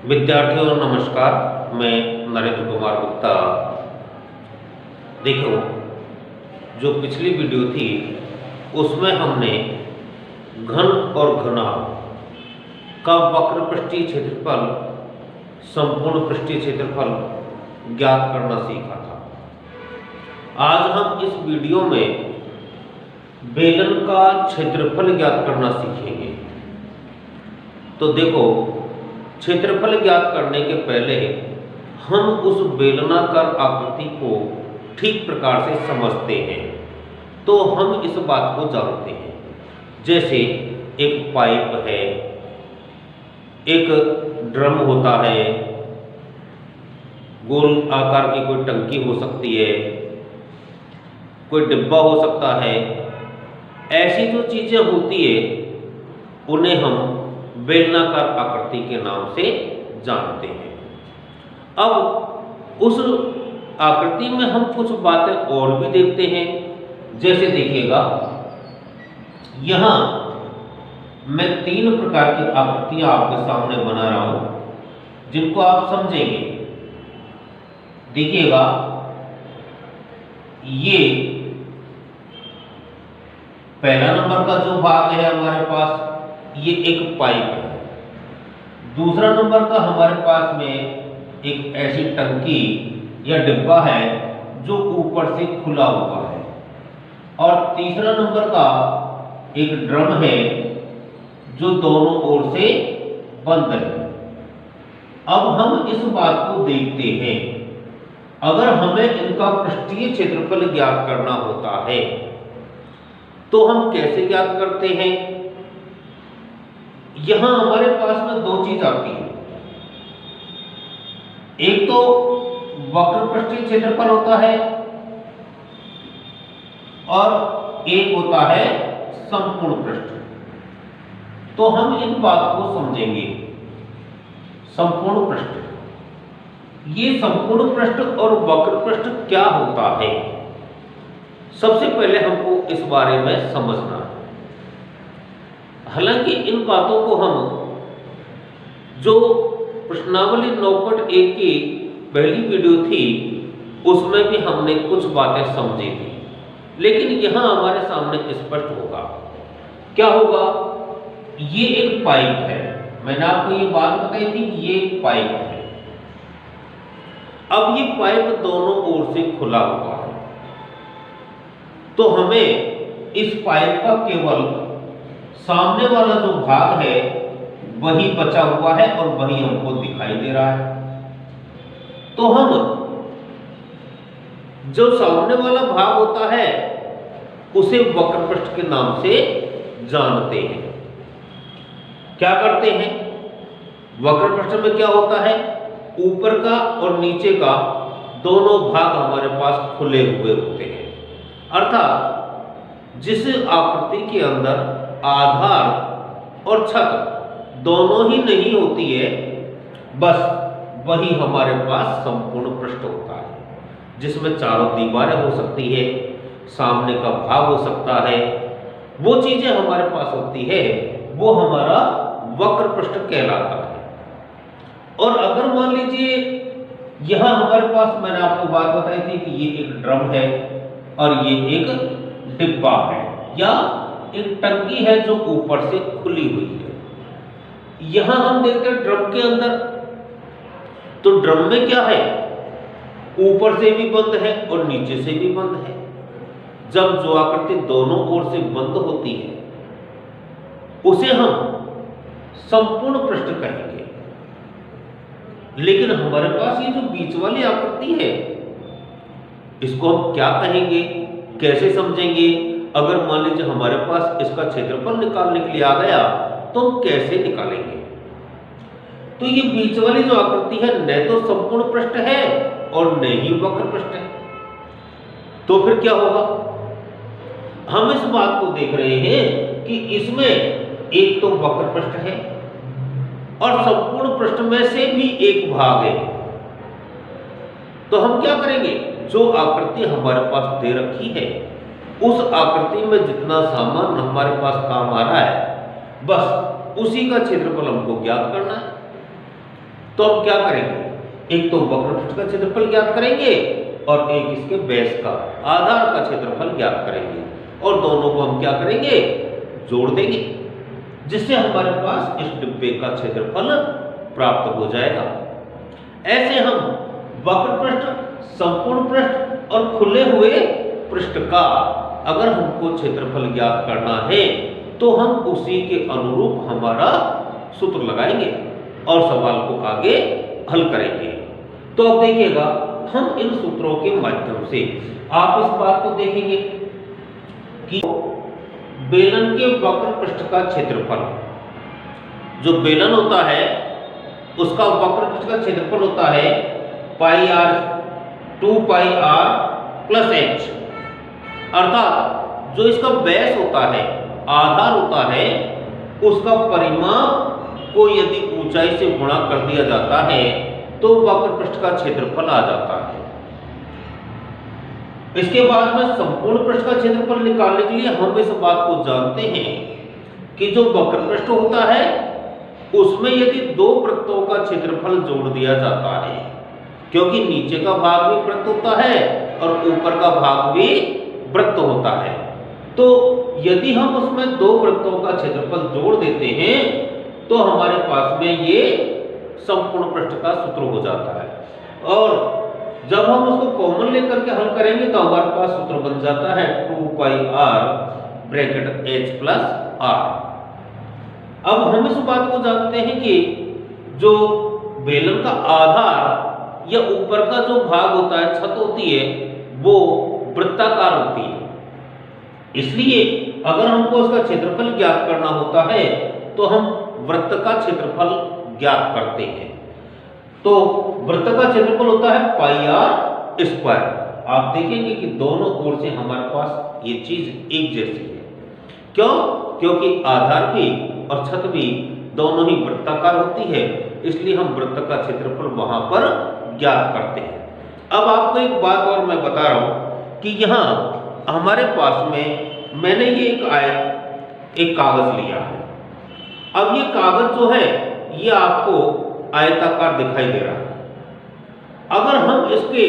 विद्यार्थियों नमस्कार। मैं नरेंद्र कुमार गुप्ता। देखो, जो पिछली वीडियो थी उसमें हमने घन और घनाभ का वक्र पृष्ठीय क्षेत्रफल, संपूर्ण पृष्ठीय क्षेत्रफल ज्ञात करना सीखा था। आज हम इस वीडियो में बेलन का क्षेत्रफल ज्ञात करना सीखेंगे। तो देखो, क्षेत्रफल ज्ञात करने के पहले हम उस बेलनाकार आकृति को ठीक प्रकार से समझते हैं तो हम इस बात को जानते हैं। जैसे एक पाइप है, एक ड्रम होता है, गोल आकार की कोई टंकी हो सकती है, कोई डिब्बा हो सकता है। ऐसी जो चीजें होती है उन्हें हम बेलनाकार आकृति के नाम से जानते हैं। अब उस आकृति में हम कुछ बातें और भी देखते हैं। जैसे देखिएगा, यहां मैं 3 प्रकार की आकृतियां आपके सामने बना रहा हूं जिनको आप समझेंगे। देखिएगा, ये पहला नंबर का जो भाग है हमारे पास, ये एक पाइप है। दूसरा नंबर का हमारे पास में एक ऐसी टंकी या डिब्बा है जो ऊपर से खुला हुआ है। और तीसरा नंबर का एक ड्रम है जो दोनों ओर से बंद है। अब हम इस बात को देखते हैं, अगर हमें इनका पृष्ठीय क्षेत्रफल ज्ञात करना होता है तो हम कैसे ज्ञात करते हैं। यहां हमारे पास में 2 चीज आती है। एक तो वक्र पृष्ठीय क्षेत्रफल होता है और एक होता है संपूर्ण पृष्ठ। तो हम इन बात को समझेंगे। संपूर्ण पृष्ठ, ये संपूर्ण पृष्ठ और वक्र पृष्ठ क्या होता है, सबसे पहले हमको इस बारे में समझना है। हालांकि इन बातों को हम जो प्रश्नावली 9.1 की पहली वीडियो थी उसमें भी हमने कुछ बातें समझी थी, लेकिन यहां हमारे सामने स्पष्ट होगा। क्या होगा? ये एक पाइप है। मैंने आपको ये बात बताई थी कि ये एक पाइप है। अब ये पाइप दोनों ओर से खुला हुआ है, तो हमें इस पाइप का केवल सामने वाला जो भाग है वही बचा हुआ है और वही हमको दिखाई दे रहा है। तो हम जो सामने वाला भाग होता है उसे वक्र पृष्ठ के नाम से जानते हैं। क्या करते हैं? वक्र पृष्ठ में क्या होता है, ऊपर का और नीचे का दोनों भाग हमारे पास खुले हुए होते हैं। अर्थात जिस आकृति के अंदर आधार और छत दोनों ही नहीं होती है, बस वही हमारे पास संपूर्ण पृष्ठ होता है, जिसमें चारों दीवारें हो सकती है, सामने का भाग हो सकता है। वो चीजें हमारे पास होती है, वो हमारा वक्र पृष्ठ कहलाता है। और अगर मान लीजिए यहां हमारे पास, मैंने आपको बात बताई थी कि ये एक ड्रम है और ये एक डिब्बा है या एक टंकी है जो ऊपर से खुली हुई है। यहां हम देखते हैं ड्रम के अंदर, तो ड्रम में क्या है, ऊपर से भी बंद है और नीचे से भी बंद है। जब जो आकृति दोनों ओर से बंद होती है उसे हम संपूर्ण पृष्ठ कहेंगे। लेकिन हमारे पास ये जो बीच वाली आकृति है, इसको हम क्या कहेंगे, कैसे समझेंगे? अगर मान लीजिए हमारे पास इसका क्षेत्रफल निकालने के लिए आ गया तो हम कैसे निकालेंगे? तो ये बीच वाली जो आकृति है न तो संपूर्ण पृष्ठ है और न ही वक्र पृष्ठ है। तो फिर क्या होगा? हम इस बात को देख रहे हैं कि इसमें एक तो वक्र पृष्ठ है और संपूर्ण पृष्ठ में से भी एक भाग है। तो हम क्या करेंगे? जो आकृति हमारे पास दे रखी है उस आकृति में जितना सामान हमारे पास काम आ रहा है, बस उसी का क्षेत्रफल हमको ज्ञात करना है। तो हम क्या करेंगे, एक तो वक्र पृष्ठ का क्षेत्रफल ज्ञात करेंगे और एक इसके बेस का आधार का क्षेत्रफल ज्ञात करेंगे और दोनों को हम क्या करेंगे, जोड़ देंगे, जिससे हमारे पास इस डिब्बे का क्षेत्रफल प्राप्त हो जाएगा। ऐसे हम वक्र पृष्ठ, संपूर्ण पृष्ठ और खुले हुए पृष्ठ का अगर हमको क्षेत्रफल ज्ञात करना है तो हम उसी के अनुरूप हमारा सूत्र लगाएंगे और सवाल को आगे हल करेंगे। तो अब देखिएगा, हम इन सूत्रों के माध्यम से आप इस बात को देखेंगे कि बेलन के वक्र पृष्ठ का क्षेत्रफल, जो बेलन होता है उसका वक्र पृष्ठ का क्षेत्रफल होता है pi r, 2 pi r plus h, अर्थात जो इसका बेस होता है, आधार होता है, उसका परिमाप को यदि ऊंचाई से गुणा कर दिया जाता है तो वक्र पृष्ठ का क्षेत्रफल आ जाता है। इसके बाद में संपूर्ण पृष्ठ का क्षेत्रफल निकालने के लिए हम इस बात को जानते हैं कि जो वक्र पृष्ठ होता है उसमें यदि दो वृत्तों का क्षेत्रफल जोड़ दिया जाता है, क्योंकि नीचे का भाग भी वृत्त होता है और ऊपर का भाग भी वृत्त होता है, तो यदि हम उसमें दो वृत्तों का क्षेत्रफल जोड़ देते हैं तो हमारे पास में ये संपूर्ण पृष्ठ का सूत्र हो जाता है। और जब हम उसको कॉमन लेकर के हल करेंगे तो हमारे पास सूत्र बन जाता है 2 pi r bracket h plus r. अब हम इस बात को जानते हैं कि जो बेलन का आधार या ऊपर का जो भाग होता है, छत होती है, वो वृत्ताकार होती है, इसलिए अगर हमको उसका क्षेत्रफल ज्ञात करना होता है तो हम वृत्त का क्षेत्रफल ज्ञात करते हैं। तो वृत्त का क्षेत्रफल होता है पाई आर स्क्वायर। आप देखेंगे कि दोनों ओर से हमारे पास ये चीज एक जैसी है। क्यों? क्योंकि आधार भी और छत भी दोनों ही वृत्ताकार होती है, इसलिए हम वृत्त का क्षेत्रफल वहां पर ज्ञात करते हैं। अब आपको एक बात और मैं बता रहा हूं कि यहाँ हमारे पास में मैंने ये एक कागज लिया है। अब ये कागज जो है ये आपको आयताकार दिखाई दे रहा है। अगर हम इसके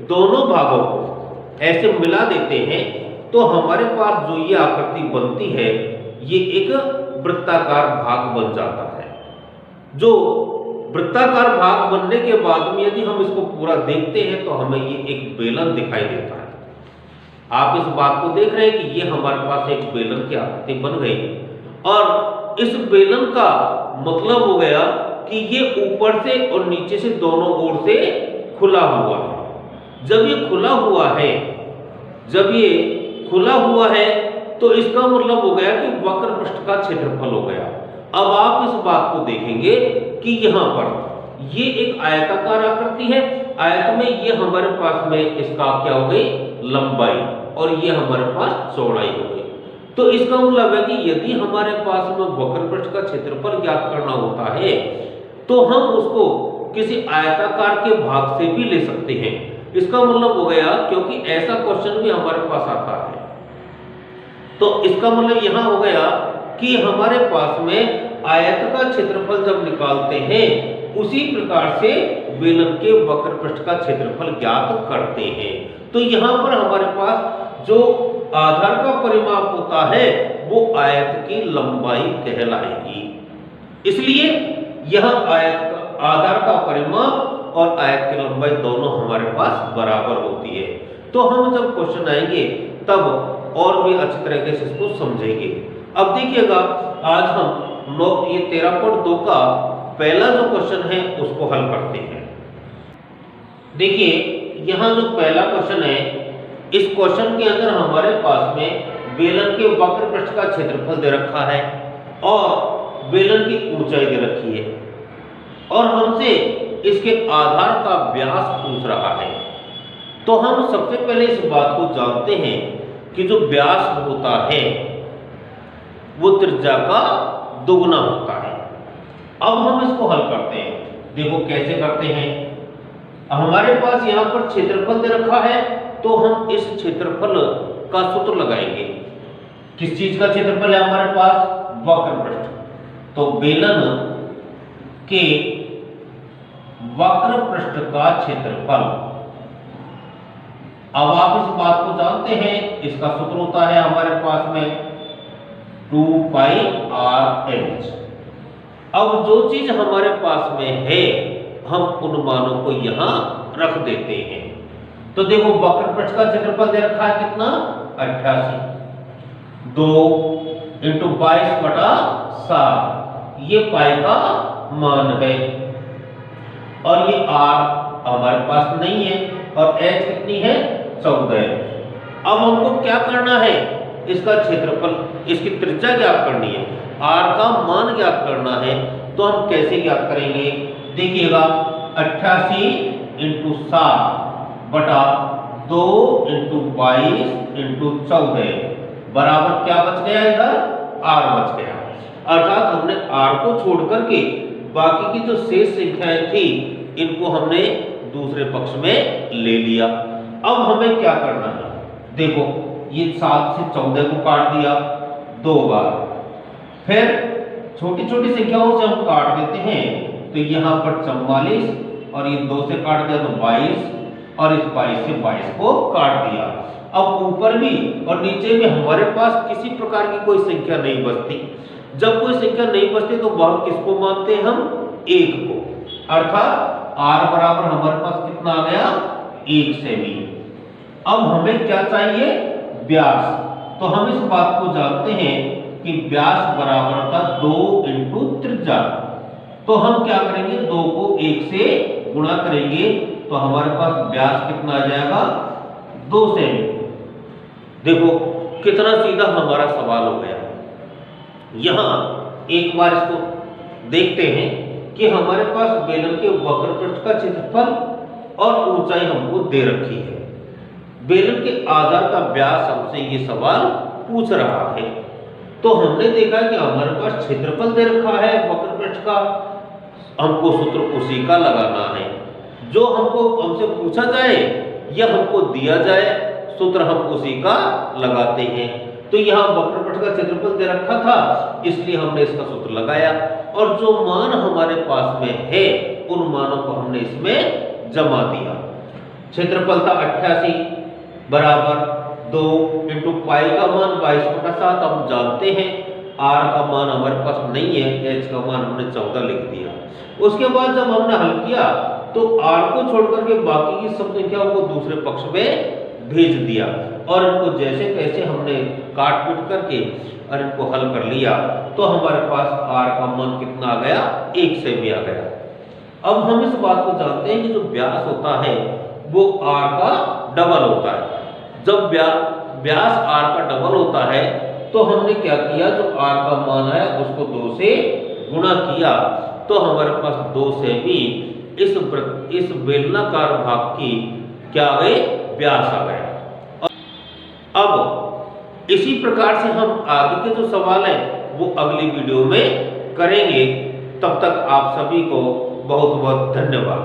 दोनों भागों को ऐसे मिला देते हैं तो हमारे पास जो ये आकृति बनती है ये एक वृत्ताकार भाग बन जाता है। जो वृत्ताकार भाग बनने के बाद में यदि हम इसको पूरा देखते हैं तो हमें ये एक बेलन दिखाई देता है। आप इस बात को देख रहे हैं कि ये हमारे पास एक बेलन की आकृति बन गई और इस बेलन का मतलब हो गया कि ये ऊपर से और नीचे से दोनों ओर से खुला हुआ है। जब ये खुला हुआ है तो इसका मतलब हो गया कि वक्र पृष्ठ का क्षेत्रफल हो गया। अब आप इस बात को देखेंगे कि यहाँ पर ये एक आयताकार आकृति है, आयत में ये हमारे पास में इसका क्या हो गई, लंबाई, और ये हमारे पास चौड़ाई हो गई। तो इसका मतलब है कि यदि हमारे पास में वक्र पृष्ठ का क्षेत्रफल ज्ञात करना होता है तो हम उसको किसी आयताकार के भाग से भी ले सकते हैं। इसका मतलब हो गया, क्योंकि ऐसा क्वेश्चन भी हमारे पास आता है, तो इसका मतलब यहां हो गया कि हमारे पास में आयत का क्षेत्रफल जब निकालते हैं उसी प्रकार से बेलन के वक्र पृष्ठ का क्षेत्रफल ज्ञात करते हैं। तो यहां पर हमारे पास जो आधार का परिमाप होता है वो आयत की लंबाई कहलाएगी। इसलिए यह आधार का परिमाप और आयत की लंबाई दोनों हमारे पास बराबर होती है। तो हम जब क्वेश्चन आएंगे तब और भी अच्छी तरीके से इसको समझेंगे। अब देखिएगा, आज हम ये 13.2 का पहला जो क्वेश्चन है उसको हल करते हैं। देखिए, यहाँ जो पहला क्वेश्चन है, इस क्वेश्चन के अंदर हमारे पास में बेलन के वक्र पृष्ठ का क्षेत्रफल दे रखा है और बेलन की ऊंचाई दे रखी है और हमसे इसके आधार का व्यास पूछ रहा है। तो हम सबसे पहले इस बात को जानते हैं कि जो व्यास होता है वो त्रिज्या का दोगुना होता है। अब हम इसको हल करते हैं। देखो कैसे करते हैं। हमारे पास यहाँ पर क्षेत्रफल दे रखा है तो हम इस क्षेत्रफल का सूत्र लगाएंगे। किस चीज का क्षेत्रफल है हमारे पास? वक्र पृष्ठ। तो बेलन के वक्र पृष्ठ का क्षेत्रफल। अब आप इस बात को जानते हैं, इसका सूत्र होता है हमारे पास में 2πr/h। अब जो चीज हमारे पास में है हम उन मानों को यहां रख देते हैं। तो देखो वक्र पृष्ठ का क्षेत्रफल दे रखा है कितना, 88, 2 × 22/7, ये पाई का मान है। और ये r हमारे पास नहीं है और h कितनी है, 14। अब हमको क्या करना है, इसका क्षेत्रफल, इसकी त्रिज्या ज्ञात करनी है, r का मान ज्ञात करना है। तो हम कैसे ज्ञात करेंगे, देखिएगा 88 × 7/2 × 22 × 14 बराबर क्या बच गया, इधर r बच गया। अर्थात हमने r को छोड़ करके बाकी की जो शेष संख्याएं थी इनको हमने दूसरे पक्ष में ले लिया। अब हमें क्या करना है, देखो ये 7 से 14 को काट दिया 2 बार, फिर छोटी छोटी संख्याओं से हम काट देते हैं। तो यहाँ पर 44 और ये 2 से काट दिया तो 22 और इस 22 से 22 को काट दिया। अब ऊपर भी और नीचे भी हमारे पास किसी प्रकार की कोई संख्या नहीं बचती। जब कोई संख्या नहीं बचती तो वह किसको मानते हैं, हम 1 को। अर्थात r बराबर हमारे पास कितना आ गया, 1 सेमी। अब हमें क्या चाहिए, व्यास। तो हम इस बात को जानते हैं कि व्यास बराबर था 2 × त्रिज्या। तो हम क्या करेंगे, 2 को 1 से गुणा करेंगे तो हमारे पास व्यास कितना आ जाएगा, 2 सेमी। देखो कितना सीधा हमारा सवाल हो गया। यहां एक बार इसको देखते हैं कि हमारे पास बेलन के वक्र पृष्ठ का क्षेत्रफल और ऊंचाई हमको दे रखी है। बेलन के आधार का व्यास हमसे ये सवाल पूछ रहा है। तो हमने देखा कि हमारे पास क्षेत्रफल दे रखा है वक्र पृष्ठ का, हमको सूत्र उसी का लगाना है। जो हमसे पूछा जाए या हमको दिया जाए, सूत्र हम उसी का लगाते हैं। तो यहाँ वक्र पृष्ठ का क्षेत्रफल दे रखा था, इसलिए हमने इसका सूत्र लगाया और जो मान हमारे पास में है उन मानों को हमने इसमें जमा दिया। क्षेत्रफल था 88 बराबर 2 × पाई का मान 22/7 हम जानते हैं, r का मान हमारे पास नहीं है, h का मान हमने 14 लिख दिया। उसके बाद जब हमने हल किया तो r को छोड़ करके बाकी की सब संख्याओं को दूसरे पक्ष में भेज दिया और इनको जैसे तैसे हमने काट पीट करके और इनको हल कर लिया। तो हमारे पास r का मान कितना आ गया, 1 सेमी आ गया। अब हम इस बात को जानते हैं कि जो व्यास होता है वो r का डबल होता है। जब व्यास r का डबल होता है तो हमने क्या किया, जो r का मान है उसको 2 से गुणा किया तो हमारे पास 2 सेमी इस बेलनाकार भाग की क्या आ गए, व्यास आ गया। अब इसी प्रकार से हम आगे के जो सवाल है वो अगली वीडियो में करेंगे। तब तक आप सभी को बहुत बहुत धन्यवाद।